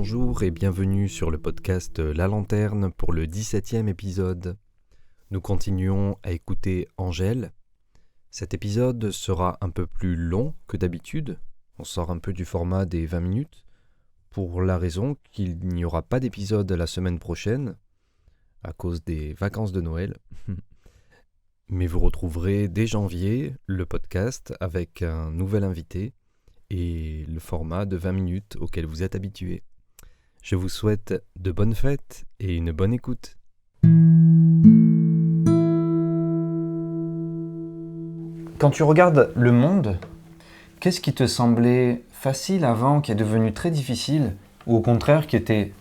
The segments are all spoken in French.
Bonjour et bienvenue sur le podcast La Lanterne pour le 17e épisode. Nous continuons à écouter Angèle. Cet épisode sera un peu plus long que d'habitude. On sort un peu du format des 20 minutes pour la raison qu'il n'y aura pas d'épisode la semaine prochaine à cause des vacances de Noël. Mais vous retrouverez dès janvier le podcast avec un nouvel invité et le format de 20 minutes auquel vous êtes habitués. Je vous souhaite de bonnes fêtes et une bonne écoute. Quand tu regardes le monde, qu'est-ce qui te semblait facile avant, qui est devenu très difficile, ou au contraire qui était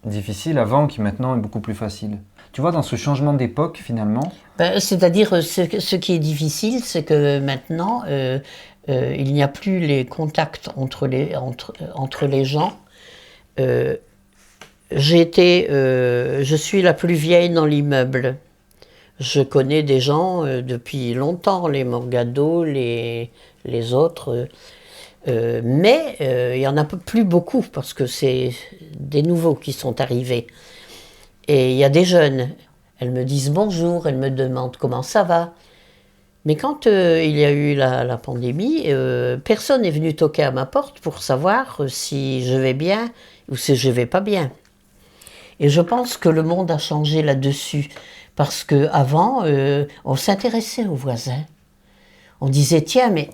difficile avant, qui maintenant est beaucoup plus facile? Tu vois, dans ce changement d'époque, finalement... C'est-à-dire, ce qui est difficile, c'est que maintenant, il n'y a plus les contacts entre les gens. Je suis la plus vieille dans l'immeuble. Je connais des gens depuis longtemps, les Morgado, les autres. Mais il n'y en a plus beaucoup, parce que c'est des nouveaux qui sont arrivés. Et il y a des jeunes, elles me disent bonjour, elles me demandent comment ça va. Mais quand il y a eu la pandémie, personne n'est venu toquer à ma porte pour savoir si je vais bien ou si je vais pas bien. Et je pense que le monde a changé là-dessus, parce qu'avant, on s'intéressait aux voisins. On disait, tiens, mais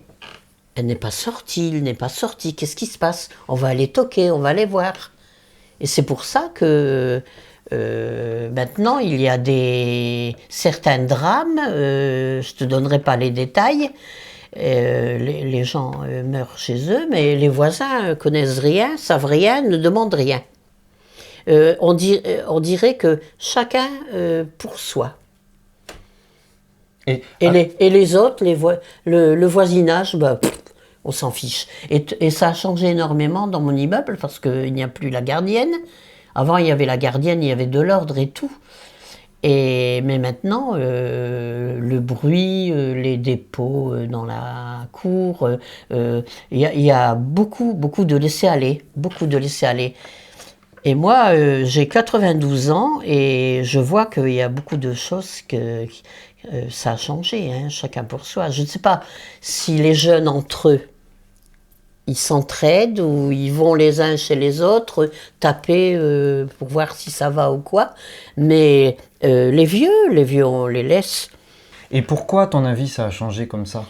elle n'est pas sortie, il n'est pas sorti, qu'est-ce qui se passe? On va aller toquer, on va aller voir. Et c'est pour ça que... maintenant, il y a certains drames, je ne te donnerai pas les détails, les gens meurent chez eux, mais les voisins connaissent rien, savent rien, ne demandent rien. On dirait que chacun pour soi. Et les autres, le voisinage, on s'en fiche. Et ça a changé énormément dans mon immeuble, parce qu'il n'y a plus la gardienne. Avant, il y avait la gardienne, il y avait de l'ordre et tout. Mais maintenant, le bruit, les dépôts dans la cour, il y a beaucoup de laisser-aller. Beaucoup de laisser-aller. Et moi, j'ai 92 ans et je vois qu'il y a beaucoup de choses que ça a changé, hein, chacun pour soi. Je ne sais pas si les jeunes entre eux, ils s'entraident ou ils vont les uns chez les autres taper pour voir si ça va ou quoi. Mais les vieux, on les laisse. Et pourquoi, à ton avis, ça a changé comme ça?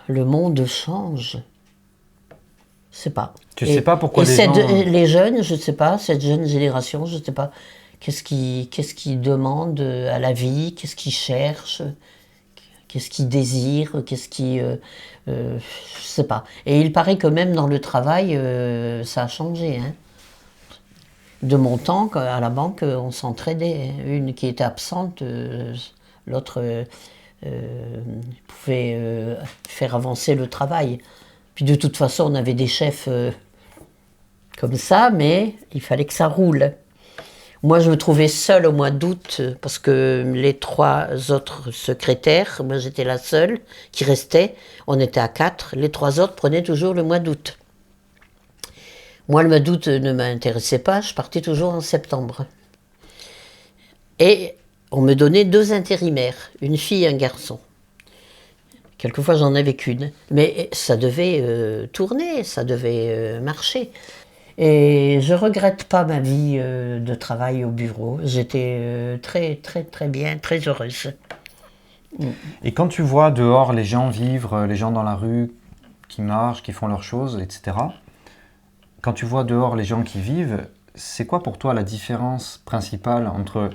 Le monde change. Je sais pas. Tu sais pas pourquoi les jeunes, je ne sais pas, cette jeune génération, je ne sais pas, qu'est-ce qu'ils demandent à la vie, qu'est-ce qu'ils cherchent, qu'est-ce qu'ils désirent, je sais pas. Et il paraît que même dans le travail, ça a changé. Hein. De mon temps, à la banque, on s'entraidait. Une qui était absente, l'autre pouvait faire avancer le travail. Puis de toute façon, on avait des chefs comme ça, mais il fallait que ça roule. Moi, je me trouvais seule au mois d'août parce que les 3 autres secrétaires, moi j'étais la seule qui restait, on était à 4, les 3 autres prenaient toujours le mois d'août. Moi, le mois d'août ne m'intéressait pas, je partais toujours en septembre. Et on me donnait 2 intérimaires, une fille et un garçon. Quelquefois, j'en avais qu'une, mais ça devait tourner, ça devait marcher. Et je regrette pas ma vie de travail au bureau. J'étais très, très, très bien, très heureuse. Et quand tu vois dehors les gens vivre, les gens dans la rue qui marchent, qui font leurs choses, etc. Quand tu vois dehors les gens qui vivent, c'est quoi pour toi la différence principale entre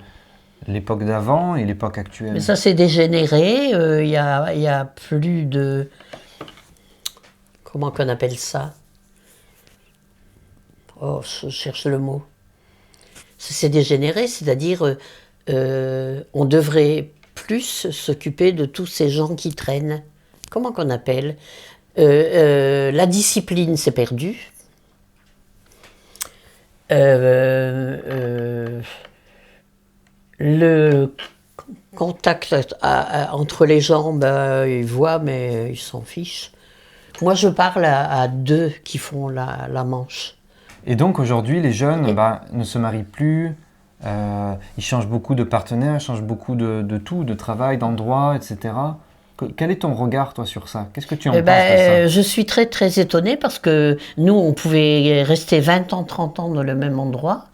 l'époque d'avant et l'époque actuelle? Mais ça s'est dégénéré. Il y a plus de... Comment qu'on appelle ça? Oh, je cherche le mot. Ça s'est dégénéré, c'est-à-dire on devrait plus s'occuper de tous ces gens qui traînent. Comment qu'on appelle? La discipline s'est perdue. Le contact entre les gens, ils voient, mais ils s'en fichent. Moi, je parle à 2 qui font la manche. Et donc aujourd'hui, les jeunes ne se marient plus, ils changent beaucoup de partenaires, ils changent beaucoup de tout, de travail, d'endroit, etc. Quel est ton regard, toi, sur ça? Qu'est-ce que tu en penses de ça? Je suis très très étonnée parce que nous, on pouvait rester 20 ans, 30 ans dans le même endroit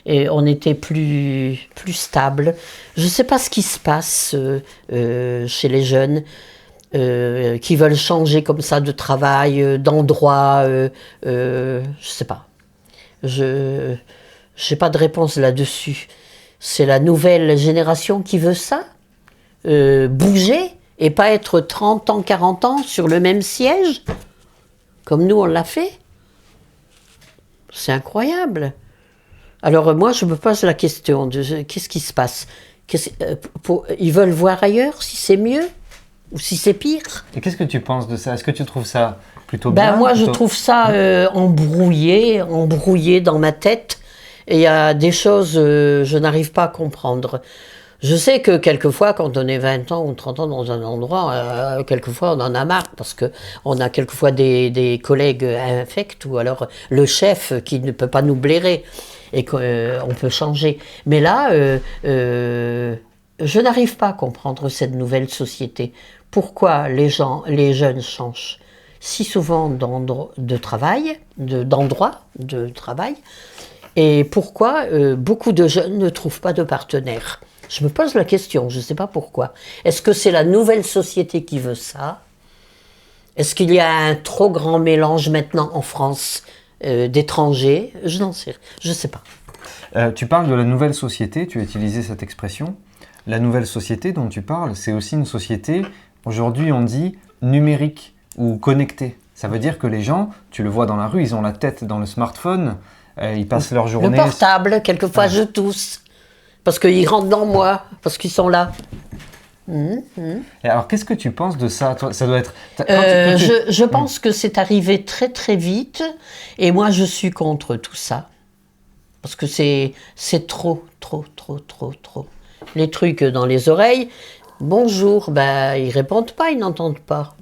et on était plus stable. Je ne sais pas ce qui se passe chez les jeunes qui veulent changer comme ça de travail, d'endroit, je ne sais pas. Je n'ai pas de réponse là-dessus. C'est la nouvelle génération qui veut ça, bouger et pas être 30 ans, 40 ans sur le même siège, comme nous on l'a fait. C'est incroyable. Alors moi je me pose la question de qu'est-ce qui se passe? Ils veulent voir ailleurs si c'est mieux ou si c'est pire? Et qu'est-ce que tu penses de ça? Est-ce que tu trouves ça plutôt bien? Moi je trouve ça embrouillé dans ma tête. Et il y a des choses je n'arrive pas à comprendre. Je sais que quelquefois, quand on est 20 ans ou 30 ans dans un endroit, quelquefois on en a marre parce qu'on a quelquefois des collègues infects ou alors le chef qui ne peut pas nous blairer et qu'on peut changer. Mais là, je n'arrive pas à comprendre cette nouvelle société. Pourquoi les jeunes changent si souvent d'endroit de travail, et pourquoi beaucoup de jeunes ne trouvent pas de partenaire? Je me pose la question, je ne sais pas pourquoi. Est-ce que c'est la nouvelle société qui veut ça? Est-ce qu'il y a un trop grand mélange maintenant en France d'étrangers? Je n'en sais, je ne sais pas. Tu parles de la nouvelle société, tu as utilisé cette expression. La nouvelle société dont tu parles, c'est aussi une société, aujourd'hui on dit numérique ou connectée. Ça veut dire que les gens, tu le vois dans la rue, ils ont la tête dans le smartphone, ils passent leur journée... Le portable, quelquefois je tousse. Parce qu'ils rentrent dans moi, parce qu'ils sont là. Et alors, qu'est-ce que tu penses de ça? Toi, ça doit être... Je pense que c'est arrivé très très vite, et moi je suis contre tout ça. Parce que c'est trop. Les trucs dans les oreilles, bonjour, ils répondent pas, ils n'entendent pas.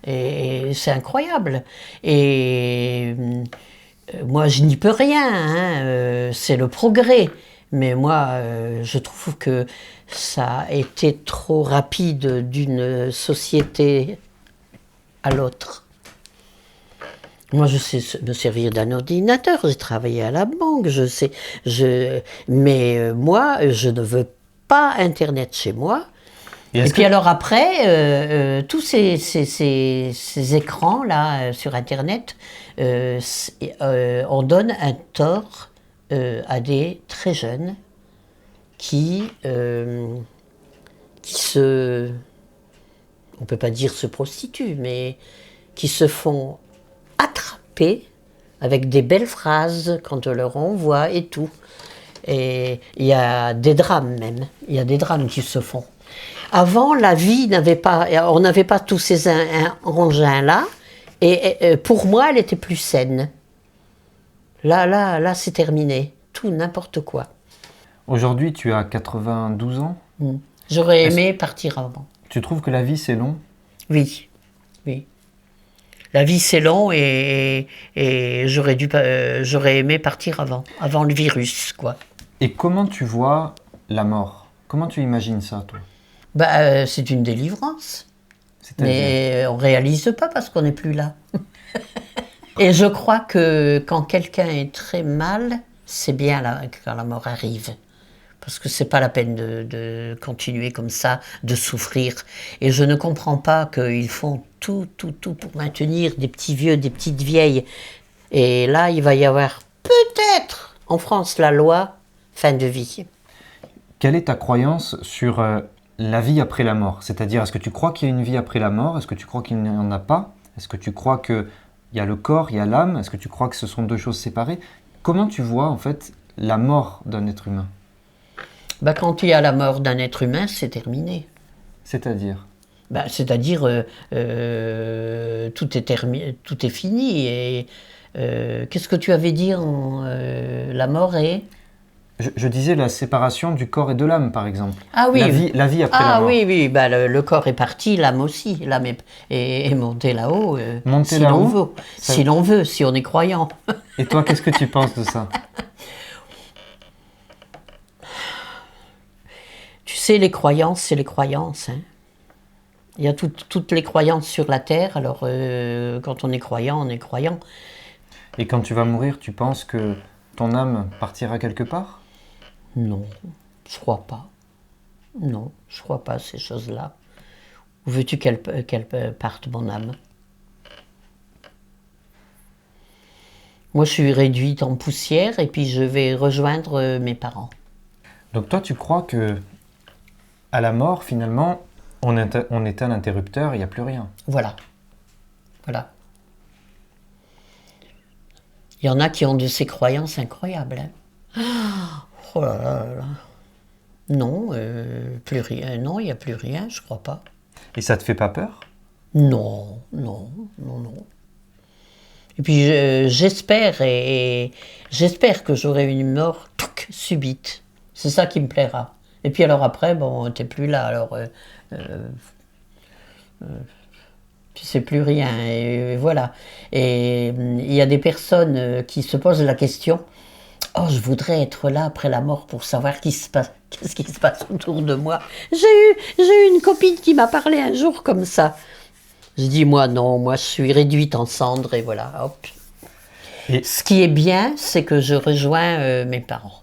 Et c'est incroyable. Et moi je n'y peux rien, c'est le progrès. Mais moi, je trouve que ça a été trop rapide d'une société à l'autre. Moi, je sais me servir d'un ordinateur, j'ai travaillé à la banque, mais moi, je ne veux pas Internet chez moi. Et puis alors après, tous ces écrans-là sur Internet, on donne un tort à des très jeunes qui se, on peut pas dire se prostituent, mais qui se font attraper avec des belles phrases quand on leur envoie et tout. Et il y a des drames même, il y a des drames qui se font. Avant, la vie on n'avait pas tous ces engins-là, et pour moi, elle était plus saine. Là, c'est terminé. Tout, n'importe quoi. Aujourd'hui, tu as 92 ans. J'aurais aimé partir avant. Tu trouves que la vie, c'est long? Oui. La vie, c'est long et j'aurais aimé partir avant le virus, quoi. Et comment tu vois la mort? Comment tu imagines ça, toi? C'est une délivrance. Mais on ne réalise pas parce qu'on n'est plus là. Et je crois que quand quelqu'un est très mal, c'est bien quand la mort arrive. Parce que c'est pas la peine de continuer comme ça, de souffrir. Et je ne comprends pas qu'ils font tout pour maintenir des petits vieux, des petites vieilles. Et là, il va y avoir peut-être en France la loi fin de vie. Quelle est ta croyance sur la vie après la mort? C'est-à-dire, est-ce que tu crois qu'il y a une vie après la mort? Est-ce que tu crois qu'il n'y en a pas? Est-ce que tu crois qu'il y a le corps, il y a l'âme? Est-ce que tu crois que ce sont deux choses séparées? Comment tu vois en fait la mort d'un être humain? Quand il y a la mort d'un être humain, c'est terminé. C'est-à-dire? C'est-à-dire tout est fini. Et qu'est-ce que tu avais dit la mort est Je disais la séparation du corps et de l'âme, par exemple. Ah oui. La vie après la mort. Oui, bah, le corps est parti, l'âme aussi. L'âme est montée là-haut, Montée si là-haut, l'on veut. ça- Si l'on veut, si on est croyant. Et toi, qu'est-ce que tu penses de ça? Tu sais, les croyances, c'est les croyances. Hein. Il y a toutes les croyances sur la terre, alors quand on est croyant, on est croyant. Et quand tu vas mourir, tu penses que ton âme partira quelque part? Non, je crois pas. Non, je crois pas à ces choses-là. Où veux-tu qu'elle parte, mon âme? Moi, je suis réduite en poussière et puis je vais rejoindre mes parents. Donc toi, tu crois que à la mort, finalement, on éteint l'interrupteur, il n'y a plus rien. Voilà. Voilà. Il y en a qui ont de ces croyances incroyables. Hein. Oh là là là là. Non, plus rien. Non, il n'y a plus rien, je crois pas. Et ça te fait pas peur? Non, non, non, non. Et puis j'espère j'espère que j'aurai une mort subite. C'est ça qui me plaira. Et puis alors après, bon, t'es plus là, alors tu sais plus rien. Et voilà. Et il y a des personnes qui se posent la question. Oh, je voudrais être là après la mort pour savoir qu'est-ce qui se passe autour de moi. J'ai eu une copine qui m'a parlé un jour comme ça. Je dis, moi non, moi je suis réduite en cendres et voilà, hop. Et Ce qui est bien, c'est que je rejoins mes parents.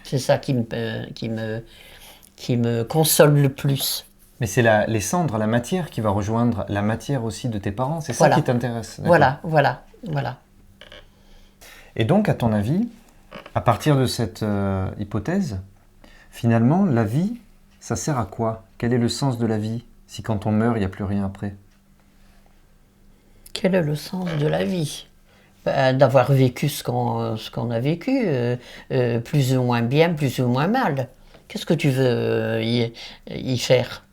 C'est ça qui me console le plus. mais c'est les cendres, la matière qui va rejoindre la matière aussi de tes parents, c'est ça Voilà. qui t'intéresse. D'accord. Voilà. Et donc, à ton avis, à partir de cette hypothèse, finalement, la vie, ça sert à quoi? Quel est le sens de la vie si quand on meurt, il n'y a plus rien après? Quel est le sens de la vie? D'avoir vécu ce qu'on a vécu, plus ou moins bien, plus ou moins mal. Qu'est-ce que tu veux y faire?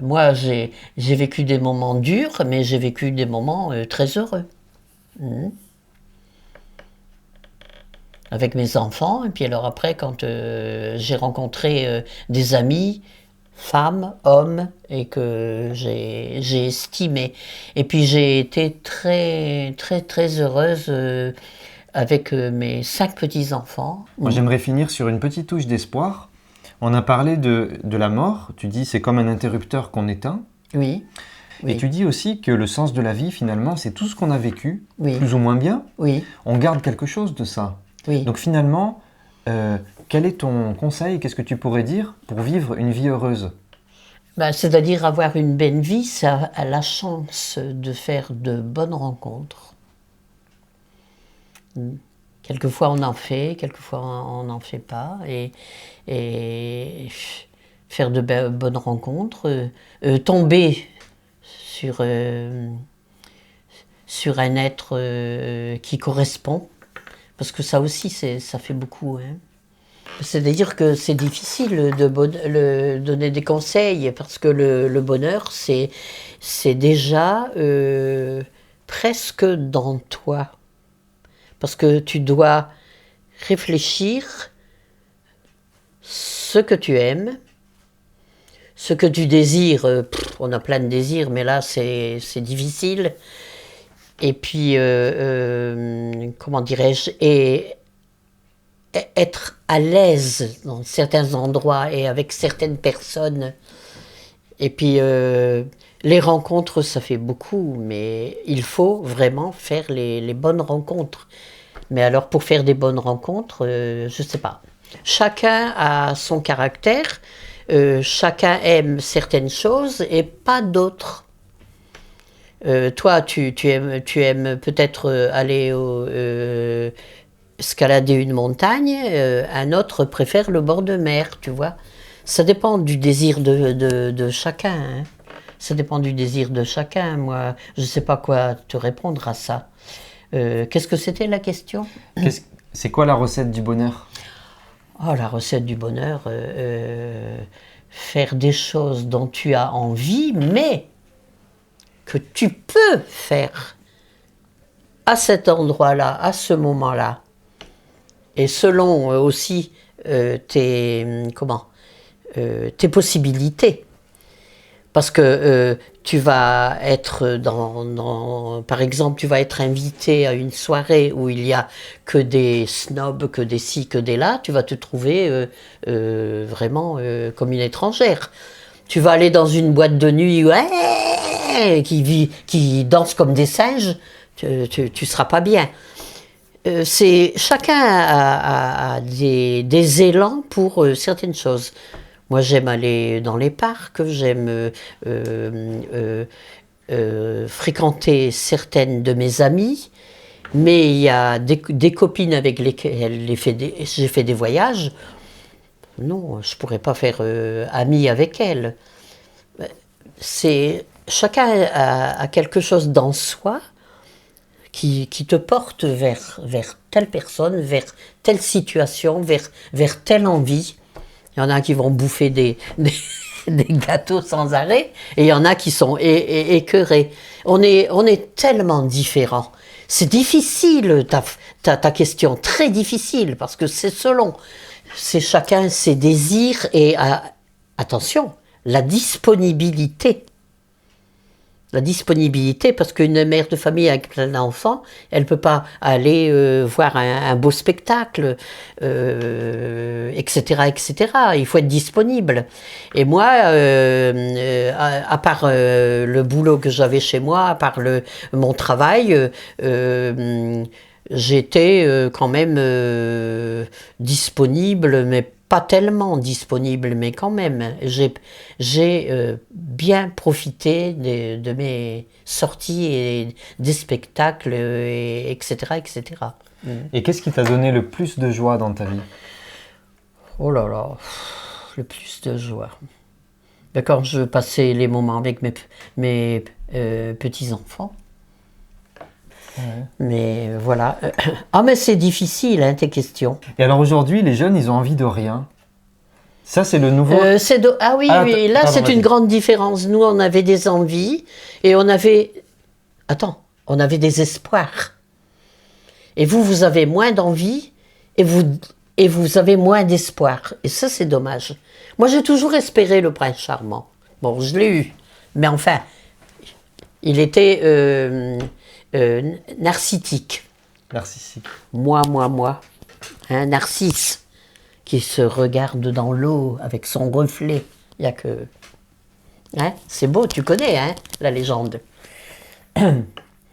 Moi, j'ai vécu des moments durs, mais j'ai vécu des moments très heureux. Mhm. Avec mes enfants, et puis alors après, quand j'ai rencontré des amis, femmes, hommes, et que j'ai estimé. Et puis j'ai été très, très, très heureuse avec mes 5 petits-enfants. Moi, j'aimerais finir sur une petite touche d'espoir. On a parlé de la mort. Tu dis c'est comme un interrupteur qu'on éteint. Oui. Et tu dis aussi que le sens de la vie, finalement, c'est tout ce qu'on a vécu, Oui. plus ou moins bien. Oui. On garde quelque chose de ça. Oui. Donc finalement, quel est ton conseil? Qu'est-ce que tu pourrais dire pour vivre une vie heureuse? C'est-à-dire avoir une belle vie, ça a la chance de faire de bonnes rencontres. Quelquefois on en fait, quelquefois on n'en fait pas. Et faire de bonnes rencontres, tomber sur un être qui correspond, parce que ça aussi ça fait beaucoup. Hein. C'est-à-dire que c'est difficile de donner des conseils, parce que le bonheur, c'est déjà presque dans toi. Parce que tu dois réfléchir ce que tu aimes, ce que tu désires. On a plein de désirs, mais là, c'est difficile. Et puis, comment dirais-je, et être à l'aise dans certains endroits et avec certaines personnes. Et puis, les rencontres, ça fait beaucoup, mais il faut vraiment faire les bonnes rencontres. Mais alors, pour faire des bonnes rencontres, je ne sais pas. Chacun a son caractère, chacun aime certaines choses et pas d'autres. Toi, tu aimes peut-être aller escalader une montagne, un autre préfère le bord de mer, tu vois. Ça dépend du désir de chacun. Hein. Ça dépend du désir de chacun. Moi, je ne sais pas quoi te répondre à ça. Qu'est-ce que c'était la question? C'est quoi la recette du bonheur? Oh, la recette du bonheur, faire des choses dont tu as envie, mais que tu peux faire à cet endroit-là, à ce moment-là. et selon aussi tes possibilités. Parce que tu vas être par exemple, tu vas être invité à une soirée où il y a que des snobs, que des ci, que des là, tu vas te trouver vraiment comme une étrangère. Tu vas aller dans une boîte de nuit qui danse comme des singes, tu seras pas bien. Chacun a des élans pour certaines choses. Moi, j'aime aller dans les parcs, j'aime fréquenter certaines de mes amies, mais il y a des copines avec lesquelles j'ai fait des voyages. Non, je ne pourrais pas faire amie avec elles. Chacun a quelque chose dans soi qui te porte vers telle personne, vers telle situation, vers telle envie. Il y en a qui vont bouffer des gâteaux sans arrêt, et il y en a qui sont écœurés. On est tellement différents. C'est difficile, ta question, très difficile, parce que c'est chacun ses désirs et, attention, la disponibilité. La disponibilité, parce qu'une mère de famille avec plein d'enfants, elle ne peut pas aller voir un beau spectacle, etc., etc. Il faut être disponible. Et moi, à part le boulot que j'avais chez moi, à part mon travail, j'étais quand même disponible, mais pas tellement disponible, mais quand même. J'ai bien profité de mes sorties et des spectacles, etc., etc. Et qu'est-ce qui t'a donné le plus de joie dans ta vie? Oh là là, le plus de joie. Quand je passais les moments avec mes petits-enfants. Ouais. Mais voilà. Ah, mais c'est difficile, hein, tes questions. Et alors aujourd'hui, les jeunes, ils ont envie de rien. Ça, c'est le nouveau... Ah oui, oui. Là, c'est une grande différence. Nous, on avait des envies et on avait des espoirs. Et vous avez moins d'envie et vous avez moins d'espoir. Et ça, c'est dommage. Moi, j'ai toujours espéré le prince charmant. Bon, je l'ai eu. Mais enfin, il était... narcissique. Narcissique. Moi. Un narcisse qui se regarde dans l'eau avec son reflet. Il n'y a que... Hein, c'est beau, tu connais la légende.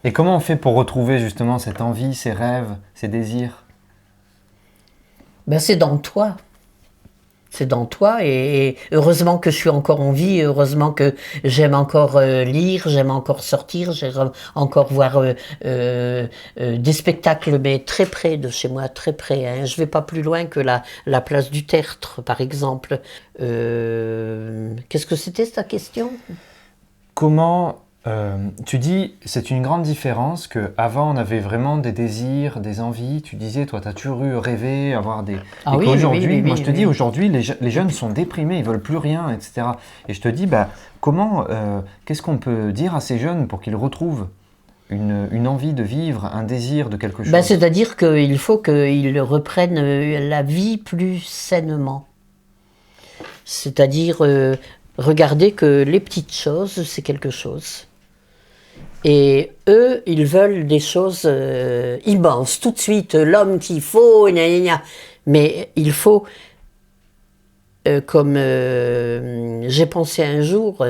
Et comment on fait pour retrouver justement cette envie, ces rêves, ces désirs? C'est dans toi. C'est dans toi, et heureusement que je suis encore en vie, heureusement que j'aime encore lire, j'aime encore sortir, j'aime encore voir des spectacles, mais très près de chez moi, très près. Hein. Je ne vais pas plus loin que la place du Tertre, par exemple. Qu'est-ce que c'était ta question? Comment... tu dis, c'est une grande différence qu'avant on avait vraiment des désirs, des envies. Tu disais, toi, tu as toujours eu rêvé, avoir des... Ah, et qu'aujourd'hui, oui, moi je te dis, aujourd'hui, les jeunes sont déprimés, ils veulent plus rien, etc. Et je te dis, comment, qu'est-ce qu'on peut dire à ces jeunes pour qu'ils retrouvent une envie de vivre, un désir de quelque chose? C'est-à-dire qu'il faut qu'ils reprennent la vie plus sainement. C'est-à-dire, regarder que les petites choses, c'est quelque chose. Et eux, ils veulent des choses immenses, tout de suite, l'homme qu'il faut, gna gna gna. Mais il faut, comme j'ai pensé un jour,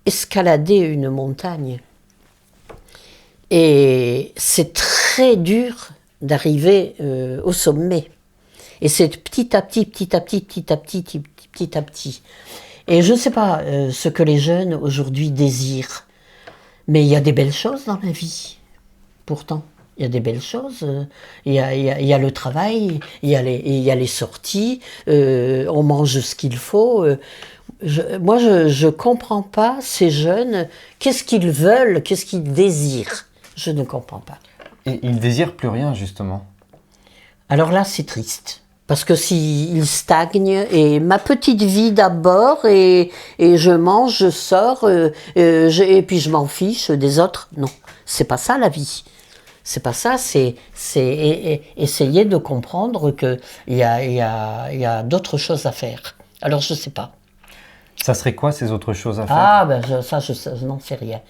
escalader une montagne. Et c'est très dur d'arriver au sommet. Et c'est petit à petit. Et je ne sais pas ce que les jeunes aujourd'hui désirent. Mais il y a des belles choses dans la vie, pourtant. Il y a des belles choses. Il y a le travail, il y a les sorties, on mange ce qu'il faut. Moi, je ne comprends pas ces jeunes. Qu'est-ce qu'ils veulent, qu'est-ce qu'ils désirent? Je ne comprends pas. Et ils ne désirent plus rien, justement. Alors là, c'est triste. Parce que s'ils stagnent, et ma petite vie d'abord, et je mange, je sors, et puis je m'en fiche des autres. Non, c'est pas ça la vie. C'est pas ça, c'est essayer de comprendre qu'il y a d'autres choses à faire. Alors je sais pas. Ça serait quoi ces autres choses à faire? Ah, ben je n'en sais rien.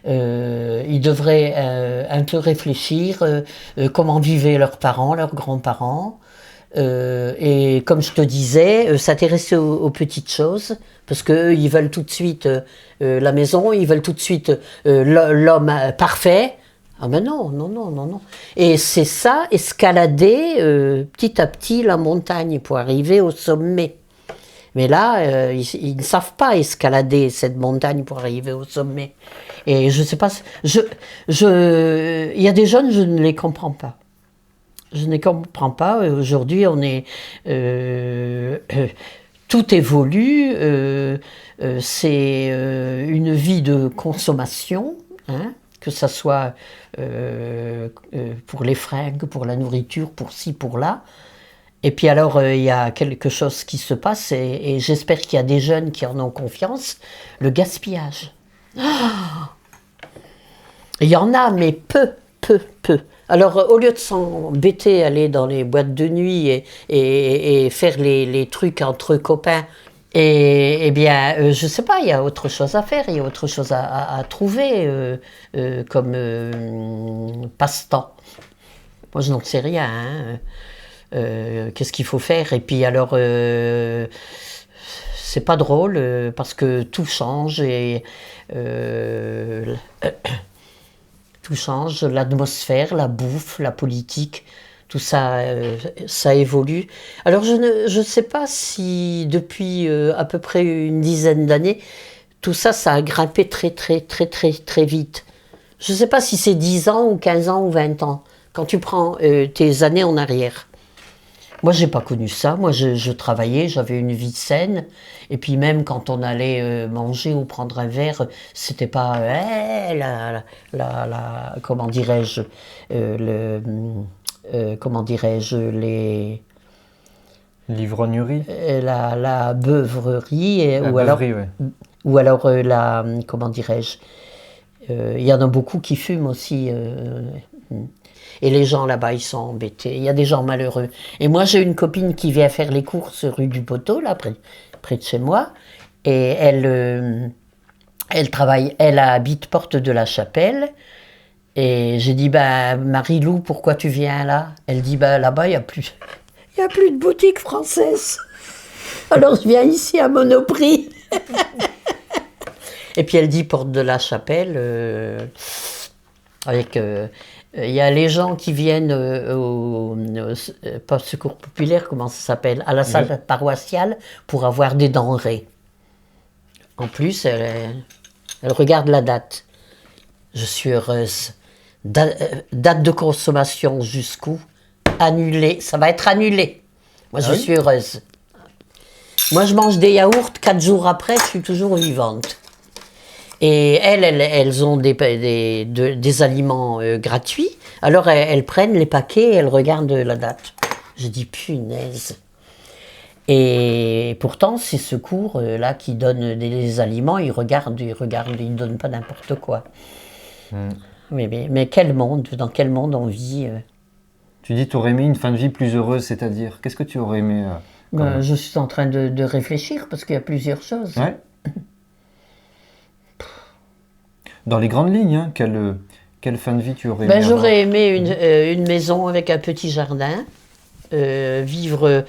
Ils devraient un peu réfléchir comment vivaient leurs parents, leurs grands-parents. Et comme je te disais, s'intéresser aux petites choses, parce qu'eux, ils veulent tout de suite la maison, ils veulent tout de suite l'homme parfait. Ah ben non, non, non, non, non. Et c'est ça, escalader petit à petit la montagne pour arriver au sommet. Mais là, ils ne savent pas escalader cette montagne pour arriver au sommet. Et je sais pas, il y a des jeunes, je ne les comprends pas. Je ne comprends pas. Aujourd'hui, tout évolue. C'est une vie de consommation, hein, que ça soit pour les fringues, pour la nourriture, pour ci, pour là. Et puis alors, il y a quelque chose qui se passe, et j'espère qu'il y a des jeunes qui en ont confiance, le gaspillage. Il y en a, mais peu. Alors, au lieu de s'embêter, aller dans les boîtes de nuit et faire les trucs entre copains, eh bien, je sais pas, il y a autre chose à faire, il y a autre chose à trouver comme passe-temps. Moi, je n'en sais rien, hein. Qu'est-ce qu'il faut faire? Et puis alors, c'est pas drôle parce que tout change et tout change, l'atmosphère, la bouffe, la politique, tout ça, ça évolue. Alors je ne sais pas si depuis à peu près une dizaine d'années, tout ça, ça a grimpé très vite. Je ne sais pas si c'est 10 ans ou 15 ans ou 20 ans, quand tu prends tes années en arrière. Moi, j'ai pas connu ça. Moi, je travaillais, j'avais une vie saine. Et puis même quand on allait manger ou prendre un verre, c'était pas comment dirais-je comment dirais-je les l'ivrognerie, la beuvrerie la beuverie, ouais. Ou alors la comment dirais-je il y en a beaucoup qui fument aussi. Et les gens là-bas, ils sont embêtés. Il y a des gens malheureux. Et moi, j'ai une copine qui vient faire les courses rue du Poteau, là, près de chez moi. Et elle travaille, elle habite Porte de la Chapelle. Et j'ai dit, Marie-Lou, pourquoi tu viens là? Elle dit, là-bas, il n'y a plus de boutique française. Alors, je viens ici à Monoprix. Et puis, elle dit Porte de la Chapelle, avec... il y a les gens qui viennent au secours populaire, comment ça s'appelle, à la salle paroissiale pour avoir des denrées. En plus, elle regarde la date. Je suis heureuse. Date de consommation jusqu'où? Annulé. Ça va être annulé. Moi, je suis heureuse. Moi, je mange des yaourts, 4 jours après, je suis toujours vivante. Et elles ont des aliments gratuits. Alors elles prennent les paquets et elles regardent la date. Je dis punaise. Et pourtant, ces secours là qui donnent des aliments, ils regardent, ils ne donnent pas n'importe quoi. Mais quel monde, dans quel monde on vit Tu dis tu aurais aimé une fin de vie plus heureuse, c'est-à-dire qu'est-ce que tu aurais aimé je suis en train de réfléchir parce qu'il y a plusieurs choses. Ouais. Dans les grandes lignes, hein, quelle fin de vie tu aurais aimé j'aurais aimé une maison avec un petit jardin, vivre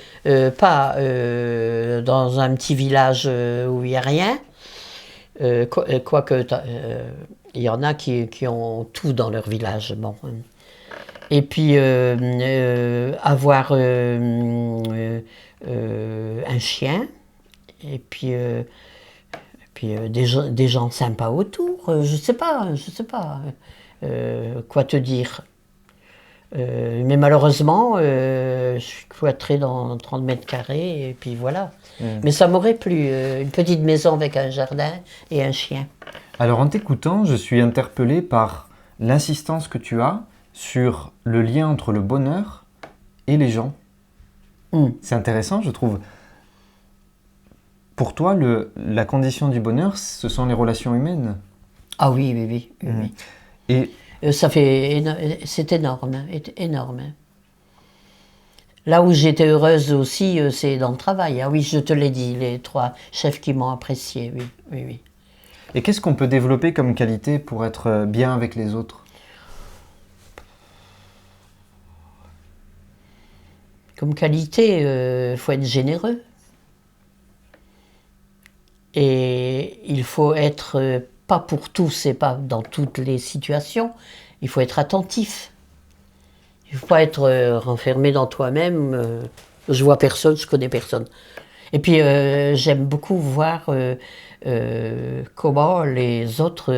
pas dans un petit village où il n'y a rien, quoique il y en a qui ont tout dans leur village. Bon. Et puis avoir un chien, et puis des gens sympas autour, je sais pas quoi te dire. Mais malheureusement, je suis cloîtrée dans 30 mètres carrés, et puis voilà. Mais ça m'aurait plu, une petite maison avec un jardin et un chien. Alors en t'écoutant, je suis interpellé par l'insistance que tu as sur le lien entre le bonheur et les gens. C'est intéressant, je trouve. Pour toi, la condition du bonheur, ce sont les relations humaines. Ah oui. Et C'est énorme, énorme. Là où j'étais heureuse aussi, c'est dans le travail. Ah oui, je te l'ai dit, les 3 chefs qui m'ont appréciée, oui, oui, oui. Et qu'est-ce qu'on peut développer comme qualité pour être bien avec les autres? Comme qualité, il faut être généreux. Et il faut être, pas pour tous et pas dans toutes les situations, il faut être attentif. Il ne faut pas être renfermé dans toi-même. Je vois personne, je connais personne. Et puis j'aime beaucoup voir comment les autres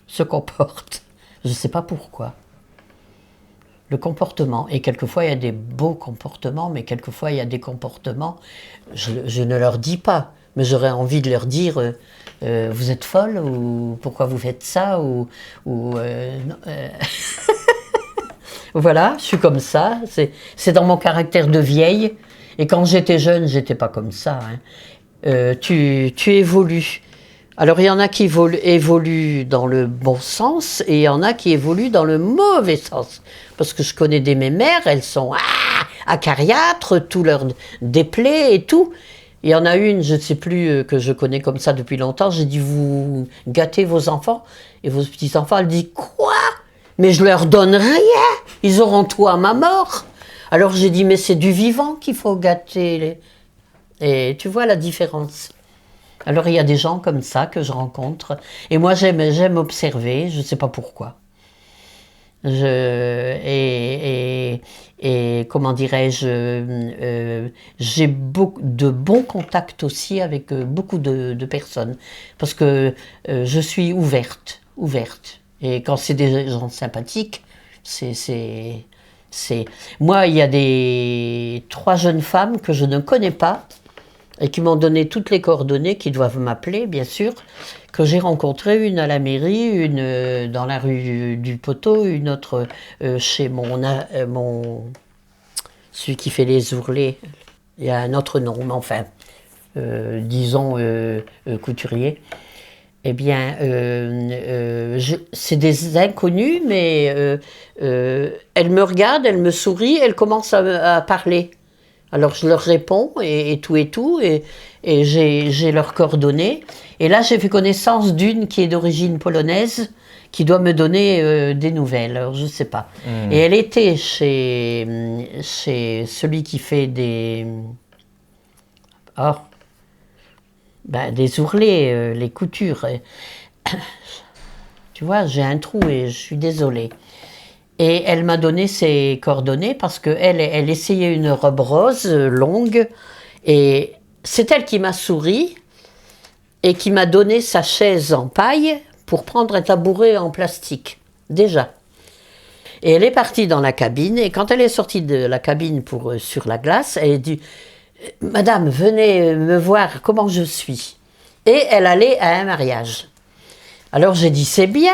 se comportent. Je ne sais pas pourquoi. Le comportement. Et quelquefois, il y a des beaux comportements, mais quelquefois, il y a des comportements, je ne leur dis pas, mais j'aurais envie de leur dire vous êtes folle, ou pourquoi vous faites ça, Voilà, je suis comme ça, c'est dans mon caractère de vieille. Et quand j'étais jeune, j'étais pas comme ça. Hein. Tu évolues. Alors il y en a qui évoluent dans le bon sens et il y en a qui évoluent dans le mauvais sens. Parce que je connais des mémères, elles sont acariâtres, tout leur déplaît et tout. Il y en a une, je ne sais plus, que je connais comme ça depuis longtemps, j'ai dit vous gâtez vos enfants et vos petits-enfants. Elle dit quoi? Mais je leur donne rien, ils auront tout à ma mort. Alors j'ai dit mais c'est du vivant qu'il faut gâter. Et tu vois la différence. Alors il y a des gens comme ça que je rencontre. Et moi j'aime observer, je ne sais pas pourquoi. Et comment dirais-je, j'ai beaucoup de bons contacts aussi avec beaucoup de personnes. Parce que je suis ouverte. Et quand c'est des gens sympathiques, Moi, il y a 3 jeunes femmes que je ne connais pas et qui m'ont donné toutes les coordonnées, qui doivent m'appeler, bien sûr, que j'ai rencontrées, une à la mairie, une dans la rue du Poteau, une autre chez celui qui fait les ourlets. Il y a un autre nom, mais enfin, disons couturier. Eh bien, c'est des inconnus, mais elles me regardent, elles me sourient, elles commencent à parler. Alors je leur réponds et tout, et j'ai leurs coordonnées. Et là, j'ai fait connaissance d'une qui est d'origine polonaise, qui doit me donner des nouvelles. Alors je ne sais pas. Et elle était chez celui qui fait des ourlets, les coutures. Tu vois, j'ai un trou et je suis désolée. Et elle m'a donné ses coordonnées parce qu'elle essayait une robe rose longue. Et c'est elle qui m'a souri et qui m'a donné sa chaise en paille pour prendre un tabouret en plastique, déjà. Et elle est partie dans la cabine. Et quand elle est sortie de la cabine sur la glace, elle a dit « Madame, venez me voir comment je suis ». Et elle allait à un mariage. Alors j'ai dit « C'est bien ».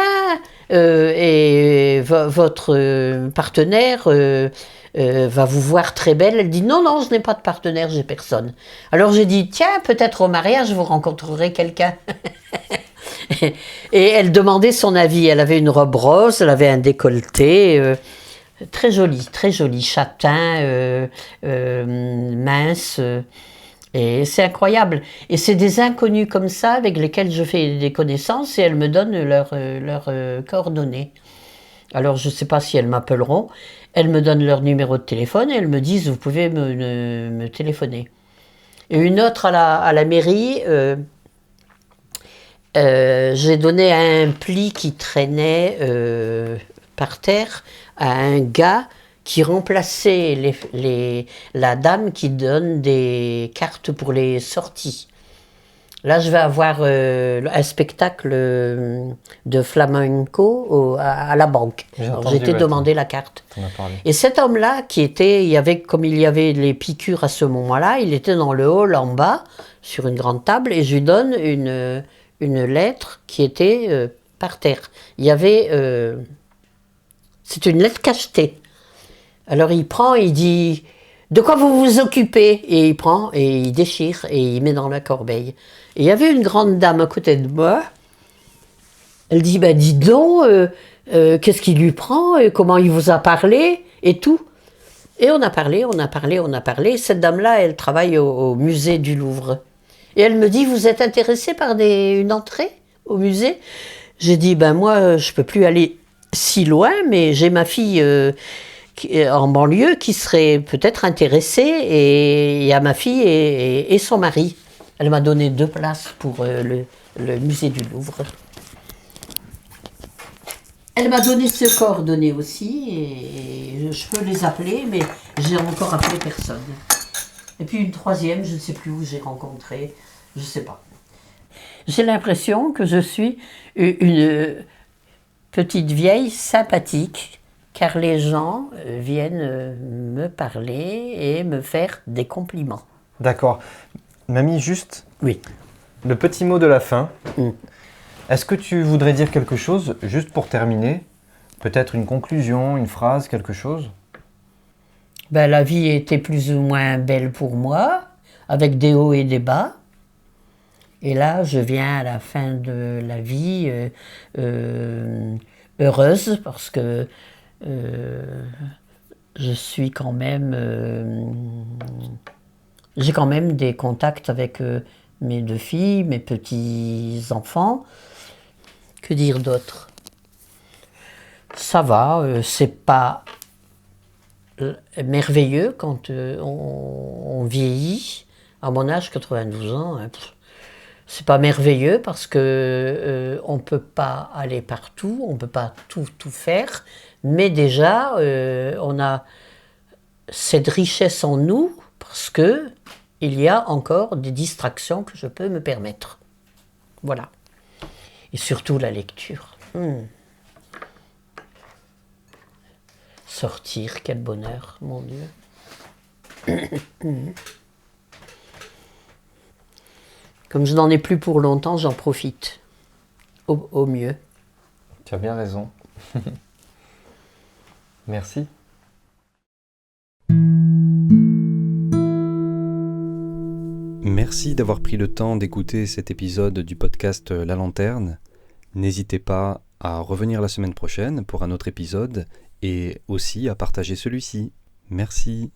Et votre partenaire va vous voir très belle. Elle dit non, je n'ai pas de partenaire, j'ai personne. Alors j'ai dit tiens, peut-être au mariage vous rencontrerez quelqu'un. Et elle demandait son avis. Elle avait une robe rose, elle avait un décolleté très joli, châtain, mince. Et c'est incroyable. Et c'est des inconnus comme ça avec lesquels je fais des connaissances et elles me donnent leurs coordonnées. Alors je ne sais pas si elles m'appelleront. Elles me donnent leur numéro de téléphone et elles me disent vous pouvez me téléphoner. Et une autre à la mairie, j'ai donné un pli qui traînait par terre à un gars qui remplaçait la dame qui donne des cartes pour les sorties. Là, je vais avoir un spectacle de flamenco à la banque. J'ai été demander la carte. Et cet homme-là, comme il y avait les piqûres à ce moment-là, il était dans le hall en bas, sur une grande table, et je lui donne une lettre qui était par terre. Il y avait... c'est une lettre cachetée. Alors il prend et il dit « De quoi vous vous occupez ?» Et il prend et il déchire et il met dans la corbeille. Et il y avait une grande dame à côté de moi. Elle dit « Dis donc, Qu'est-ce qui lui prend, comment il vous a parlé, et tout. Et on a parlé. Cette dame-là, elle travaille au musée du Louvre. Et elle me dit, vous êtes intéressé par une entrée au musée? J'ai dit, ben moi, je peux plus aller si loin, mais j'ai ma fille en banlieue qui serait peut-être intéressée, et il y a ma fille et son mari. Elle m'a donné 2 places pour le musée du Louvre. Elle m'a donné ses coordonnées aussi, et je peux les appeler, mais j'ai encore appelé personne. Et puis une 3e, je ne sais plus où j'ai rencontré, je ne sais pas. J'ai l'impression que je suis une petite vieille sympathique, car les gens viennent me parler et me faire des compliments. D'accord. Mamie, juste Oui. le petit mot de la fin. Est-ce que tu voudrais dire quelque chose, juste pour terminer? Peut-être une conclusion, une phrase, quelque chose? Ben, la vie était plus ou moins belle pour moi, avec des hauts et des bas. Et là, je viens à la fin de la vie heureuse, parce que je suis quand même... j'ai quand même des contacts avec mes 2 filles, mes petits-enfants. Que dire d'autre? Ça va, c'est pas merveilleux quand on vieillit. À mon âge, 92 ans, c'est pas merveilleux parce que on peut pas aller partout, on peut pas tout faire, mais déjà on a cette richesse en nous parce que il y a encore des distractions que je peux me permettre. Voilà. Et surtout la lecture. Sortir, quel bonheur, mon Dieu. Comme je n'en ai plus pour longtemps, j'en profite. Au mieux. Tu as bien raison. Merci. Merci d'avoir pris le temps d'écouter cet épisode du podcast La Lanterne. N'hésitez pas à revenir la semaine prochaine pour un autre épisode et aussi à partager celui-ci. Merci.